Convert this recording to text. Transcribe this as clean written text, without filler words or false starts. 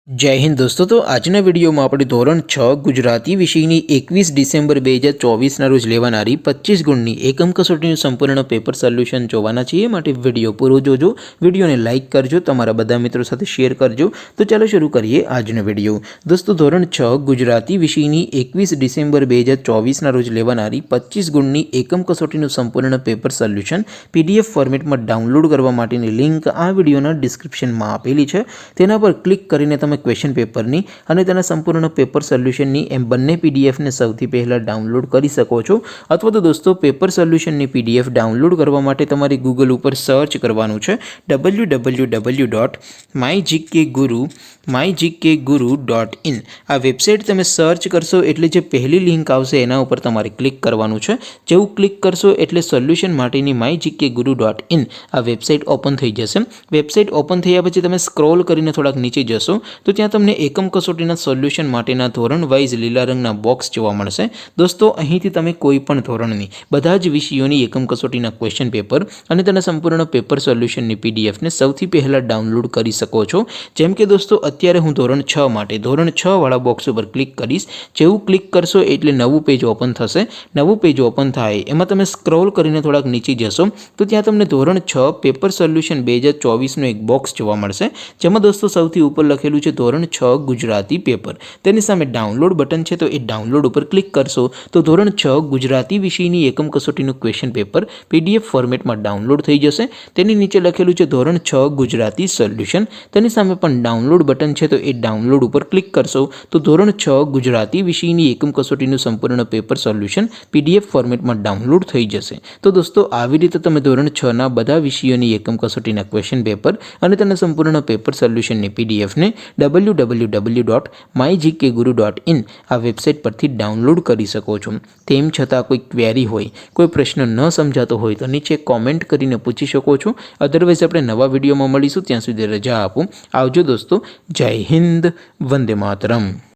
जय हिंद दोस्तों। तो આજના વિડીયોમાં આપણે ધોરણ 6 ગુજરાતી વિષયની 21 ડિસેમ્બર 2024ના રોજ લેવાનારી 25 ગુણની એકમ કસોટીનું સંપૂર્ણ પેપર સોલ્યુશન જોવાના છીએ। માટે વિડીયો પૂરો જોજો, વિડીયોને લાઇક કરજો, તમારા બધા મિત્રો સાથે શેર કરજો। તો ચાલો શરૂ કરીએ આજનો વિડીયો। દોસ્તો ધોરણ 6 ગુજરાતી વિષયની 21 ડિસેમ્બર 2024ના રોજ લેવાનારી 25 ગુણની એકમ કસોટીનું સંપૂર્ણ પેપર સોલ્યુશન PDF ફોર્મેટમાં ડાઉનલોડ કરવા માટેની લિંક આ વિડીયોના ડિસ્ક્રિપ્શનમાં આપેલી છે। તેના પર ક્લિક કરીને તમે ક્વેશ્ચન પેપરની અને તેના સંપૂર્ણ પેપર સોલ્યુશનની એમ બંને પીડીએફને સૌથી પહેલાં ડાઉનલોડ કરી શકો છો। અથવા તો દોસ્તો પેપર સોલ્યુશનની પીડીએફ ડાઉનલોડ કરવા માટે તમારે ગૂગલ ઉપર સર્ચ કરવાનું છે www.mygkguru.in। આ વેબસાઇટ તમે સર્ચ કરશો એટલે જે પહેલી લિંક આવશે એના ઉપર તમારે ક્લિક કરવાનું છે। જેવું ક્લિક કરશો એટલે સોલ્યુશન માટેની mygkguru.in આ વેબસાઇટ ઓપન થઈ જશે। વેબસાઇટ ઓપન થયા પછી તમે સ્ક્રોલ કરીને થોડાક નીચે જશો તો ત્યાં તમને એકમ કસોટીના સોલ્યુશન માટેના ધોરણ વાઇઝ લીલા રંગના બોક્સ જોવા મળશે। દોસ્તો અહીંથી તમે કોઈ પણ ધોરણની બધા જ વિષયોની એકમ કસોટીના ક્વેશ્ચન પેપર અને તેના સંપૂર્ણ પેપર સોલ્યુશનની પીડીએફને સૌથી પહેલાં ડાઉનલોડ કરી શકો છો। જેમ કે દોસ્તો અત્યારે હું ધોરણ 6 માટે ધોરણ 6 વાળા બોક્સ ઉપર ક્લિક કરીશ। જેવું ક્લિક કરશો એટલે નવું પેજ ઓપન થશે। નવું પેજ ઓપન થાય એમાં તમે સ્ક્રોલ કરીને થોડાક નીચે જશો તો ત્યાં તમને ધોરણ 6 પેપર સોલ્યુશન 2024નું એક બોક્સ જોવા મળશે। જેમાં દોસ્તો સૌથી ઉપર લખેલું છે ધોરણ 6 ગુજરાતી પેપર। તેની સામે ડાઉનલોડ બટન છે તો એ ડાઉનલોડ ઉપર ક્લિક કરશો તો ધોરણ 6 ગુજરાતી વિષયની એકમ કસોટીનું ક્વેશ્ચન પેપર PDF ફોર્મેટમાં ડાઉનલોડ થઈ જશે। તેની નીચે લખેલું છે ધોરણ 6 ગુજરાતી સોલ્યુશન। તેની સામે પણ ડાઉનલોડ બટન છે તો એ ડાઉનલોડ ઉપર ક્લિક કરશો તો ધોરણ 6 ગુજરાતી વિષયની એકમ કસોટીનું સંપૂર્ણ પેપર સોલ્યુશન PDF ફોર્મેટમાં ડાઉનલોડ થઈ જશે। તો દોસ્તો આવી રીતે તમે ધોરણ 6ના બધા વિષયોની એકમ કસોટીના ક્વેશ્ચન પેપર અને તેના સંપૂર્ણ પેપર સોલ્યુશનની પીડીએફને www.mygkguru.in આ વેબસાઇટ પરથી ડાઉનલોડ કરી શકો છો। તેમ છતાં કોઈ ક્વેરી હોય, કોઈ પ્રશ્ન ન સમજાતો હોય તો નીચે કોમેન્ટ કરીને પૂછી શકો છો। અધરવાઇઝ આપણે નવા વિડીયોમાં મળીશું, ત્યાં સુધી રજા આપો। આવજો દોસ્તો। જય હિન્દ, વંદે માતરમ।